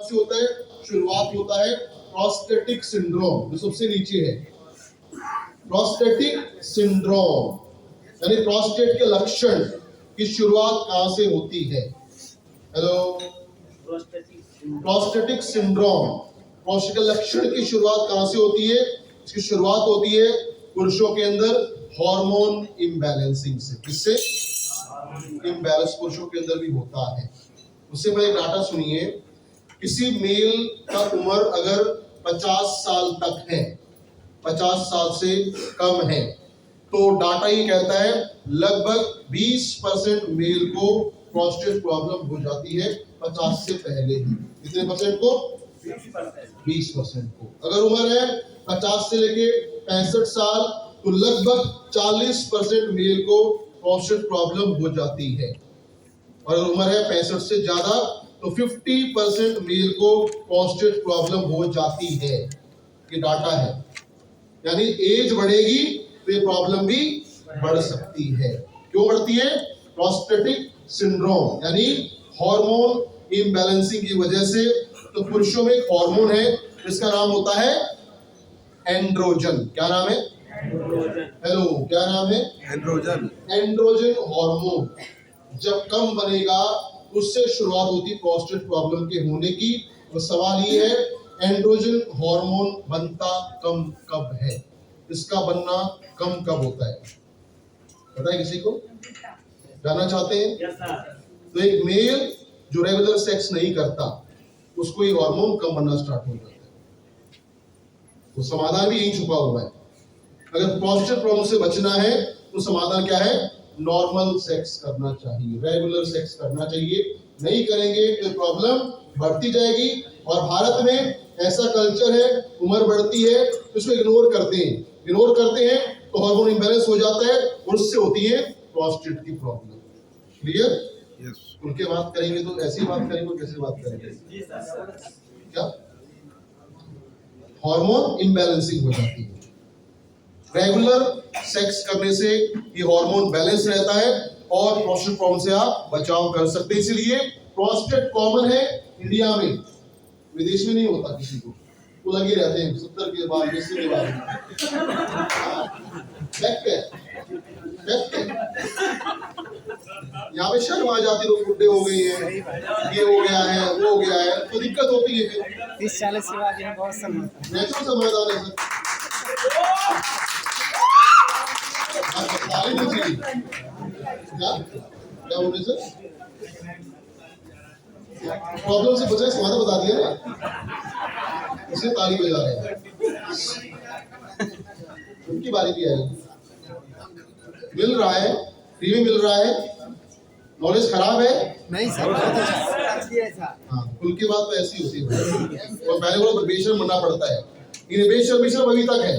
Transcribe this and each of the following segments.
से होता है, शुरुआत होता है प्रोस्टेटिक सिंड्रोम, जो सबसे नीचे है। प्रोस्टेटिक सिंड्रोम यानी प्रोस्टेट के लक्षण की शुरुआत कहां से होती है? हेलो, प्रोस्टेटिक सिंड्रोम, प्रोस्टेट के लक्षण की शुरुआत कहां से होती है? इसकी शुरुआत होती है पुरुषों के अंदर हार्मोन इम्बैलेंसिंग से। किससे? इम्बैलेंस पुरुषों के अंदर भी होता है। उससे पहले डाटा सुनिए, किसी मेल का उम्र अगर 50 साल तक है, 50 साल से कम है, तो डाटा ये कहता है लगभग 20% मेल को प्रोस्टेट प्रॉब्लम हो जाती है 50 से पहले ही। कितने परसेंट को? 20% को। अगर उम्र है 50 से लेके 65 साल, तो लगभग 40% मेल को प्रोस्टेट प्रॉब्लम हो जाती है। और अगर उम्र है 65 से ज्यादा, तो 50% मेल को प्रोस्टेट प्रॉब्लम हो जाती है। ये डाटा है, यानी एज बढ़ेगी तो ये प्रॉब्लम भी बढ़ सकती है। क्यों बढ़ती है? प्रोस्टेटिक सिंड्रोम यानी हार्मोन इम्बैलेंसिंग की वजह से। तो पुरुषों में एक हार्मोन है जिसका नाम होता है एंड्रोजन। क्या नाम है? हेलो, क्या नाम है? एंड्रोजन। एंड्रोजन हार्मोन जब कम बनेगा, उससे शुरुआत होती प्रोस्टेट प्रॉब्लम के होने की। तो सवाल ये है, एंड्रोजन हार्मोन बनता कम कब है? इसका बनना कम कब होता है? पता है किसी को? जानना चाहते हैं? तो एक मेल जो रेगुलर सेक्स नहीं करता, उसको ये हार्मोन कम बनना स्टार्ट हो जाता है। तो समाधान भी यही छुपा हुआ है। अगर प्रोस्टेट प्रॉब्लम से बचना है तो समाधान क्या है? नॉर्मल सेक्स करना चाहिए, रेगुलर सेक्स करना चाहिए। नहीं करेंगे तो प्रॉब्लम बढ़ती जाएगी। और भारत में ऐसा कल्चर है, उम्र बढ़ती है तो उसको इग्नोर करते हैं तो हार्मोन इंबैलेंस हो जाता है और उससे होती है प्रोस्टेट की प्रॉब्लम। क्लियर? यस। उनके बात करेंगे तो ऐसी बात करेंगे, कैसे बात करेंगे? क्या हार्मोन इंबैलेंसिंग हो जाती है। रेगुलर सेक्स करने से ये हार्मोन बैलेंस रहता है और प्रोस्टेट प्रॉब्लम से आप बचाव कर सकते हैं। इसलिए प्रोस्टेट कॉमन है इंडिया में, विदेश में नहीं होता किसी को। वो लगे रहते हैं 70 के बाद 80 के बाद यहाँ पे शर्म आ जाती, लोग बुढ़े हो गए हैं, ये हो गया है, वो हो गया है, तो दिक्कत होती है। 30-40 के बाद यहाँ बहुत समझता नेचुरल समाधान है सर। क्या बोल रहे सर? प्रॉब्लम से बचा समाधान बता दिया ना, इसलिए ताली बजा रहे हैं। उनकी बारी भी आएगी, मिल रहा है, फ्री में मिल रहा है। नॉलेज खराब है? नहीं सर, बहुत अच्छा है। हाँ, खुल की बात तो ऐसी होती है। और पहले बोला बेशर्म बनना पड़ता है, ये बेशर्म अभी तक है।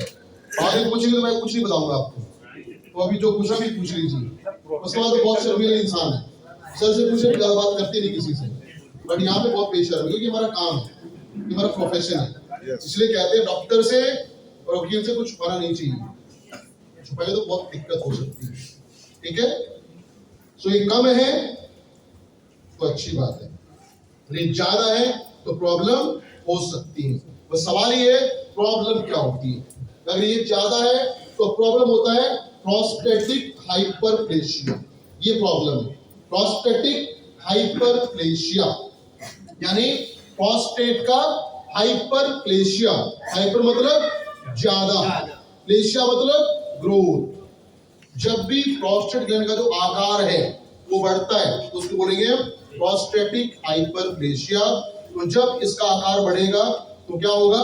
आगे पूछेंगे तो मैं कुछ नहीं बताऊंगा आपको। तो अभी जो पूछा भी पूछ लीजिए। उसके बाद तो बहुत शर्मीले इंसान है, सर से पूछे बात करते नहीं किसी से। बट यहाँ पे बहुत पेशर है, क्योंकि हमारा काम है, हमारा प्रोफेशन है। इसलिए कहते हैं डॉक्टर से और वकील से कुछ छुपाना नहीं चाहिए, छुपाएंगे तो बहुत दिक्कत हो सकती है। ठीक है? सो ये कम है तो अच्छी बात है, लेकिन ज्यादा है तो प्रॉब्लम हो सकती है। तो सवाल ये है, प्रॉब्लम क्या होती है? अगर ये ज्यादा है तो प्रॉब्लम होता है प्रोस्टेटिक हाइपरप्लेशिया। ये प्रॉब्लम है प्रोस्टेटिक हाइपरप्लेशिया, यानी प्रोस्टेट का हाइपरप्लेशिया। हाइपर मतलब ज्यादा, प्लेशिया मतलब ग्रोथ। जब भी प्रोस्टेट ग्लैंड का जो आकार है वो बढ़ता है तो उसको बोलेंगे प्रोस्टेटिक हाइपरप्लेशिया। तो जब इसका आकार बढ़ेगा तो क्या होगा?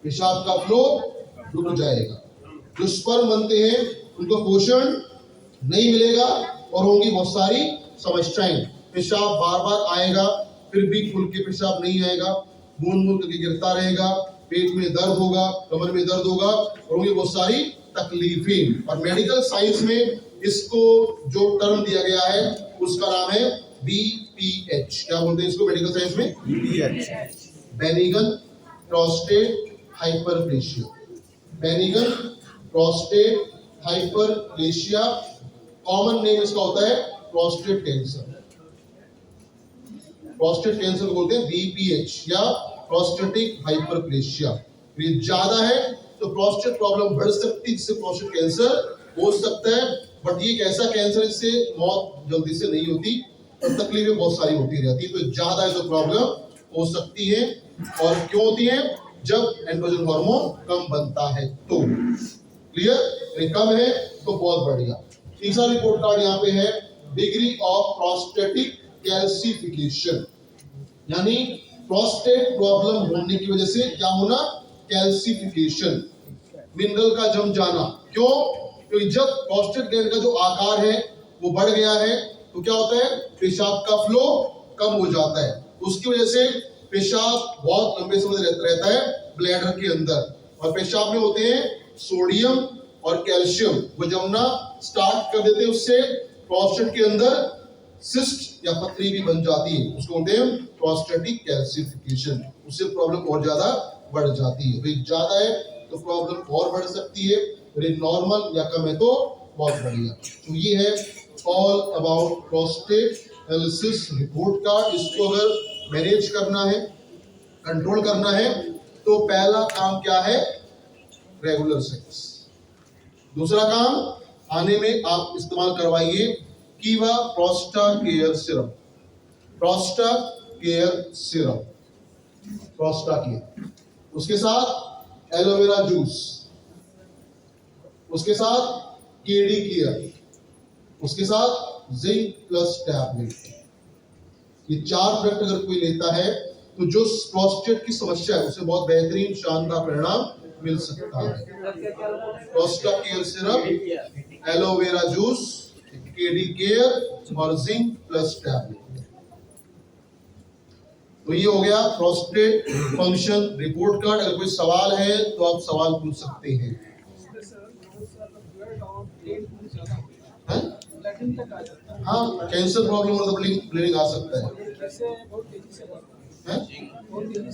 पेशाब का फ्लो रुक जाएगा, जो स्पर्म बनते हैं उनको पोषण नहीं मिलेगा और होंगी बहुत सारी समस्याएं। पेशाब बार बार आएगा, फिर भी खुल के पेशाब नहीं आएगा, बूंद बूंद करके गिरता रहेगा, पेट में दर्द होगा, कमर में दर्द होगा और होंगी बहुत सारी तकलीफें। और मेडिकल साइंस में इसको जो टर्म दिया गया है उसका नाम है BPH। क्या बोलते हैं इसको मेडिकल साइंस में? BPH, benign prostate hyperplasia. Benign prostate hyperplasia, common name इसका होता है प्रोस्टेट कैंसर। प्रोस्टेट कैंसर को बोलते हैं बीपीएच या प्रोस्टेटिक हाइपरप्लेशिया। ये ज्यादा है तो प्रोस्टेट प्रॉब्लम बढ़ सकती है, जिससे प्रोस्टेट कैंसर हो सकता है। बट ये एक ऐसा कैंसर है जिससे मौत जल्दी से नहीं होती और तकलीफें बहुत सारी होती रहती है। तो ज्यादा है तो प्रॉब्लम हो सकती है। और क्यों होती है? जब एंड्रोजन हार्मोन कम बनता है तो। क्लियर? कम है तो बहुत बढ़िया। तीसरा रिपोर्ट कार्ड यहाँ पे है, डिग्री ऑफ प्रोस्टेटिक कैल्सिफिकेशन, यानी प्रोस्टेट प्रॉब्लम होने की वजह से क्या होना? कैल्सिफिकेशन, मिनरल का जम जाना। क्यों? क्योंकि जब प्रोस्टेट ग्लैंड का जो आकार है वो बढ़ गया है तो क्या होता है? पेशाब का फ्लो कम हो जाता है। उसकी वजह से पेशाब बहुत लंबे समय रहता है ब्लैडर के अंदर, और पेशाब में होते हैं सोडियम और कैल्शियम, वो जमना स्टार्ट कर देते हैं। उससे प्रोस्टेट के अंदर सिस्ट या पथरी भी बन जाती है, उसको बोलते हैं प्रोस्टेटिक कैल्सिफिकेशन। उससे प्रॉब्लम और ज्यादा बढ़ जाती है। तो ज्यादा है तो प्रॉब्लम और बढ़ सकती है, नॉर्मल या कम है तो बहुत बढ़िया। तो ये है all about prostate analysis report card. इसको अगर मैनेज करना है, कंट्रोल करना है, तो पहला काम क्या है? Regular sex. दूसरा काम, आने में आप इस्तेमाल करवाइए Keva prosta care syrup, prosta care syrup, prosta care. उसके साथ एलोवेरा जूस, उसके साथ केडी केयर, उसके साथ जिंक प्लस टैबलेट। ये 4 प्रोडक्ट अगर कोई लेता है तो जो प्रोस्टेट की समस्या है उसे बहुत बेहतरीन शानदार परिणाम मिल सकता है। Prosta care syrup, aloe vera juice, KD care और जिंक प्लस टैबलेट। तो ये हो गया प्रोस्टेट फंक्शन रिपोर्ट कार्ड। अगर कोई सवाल है तो आप सवाल पूछ सकते हैं। हाँ, कैंसर प्रॉब्लम हो तो ब्लीडिंग आ सकता है।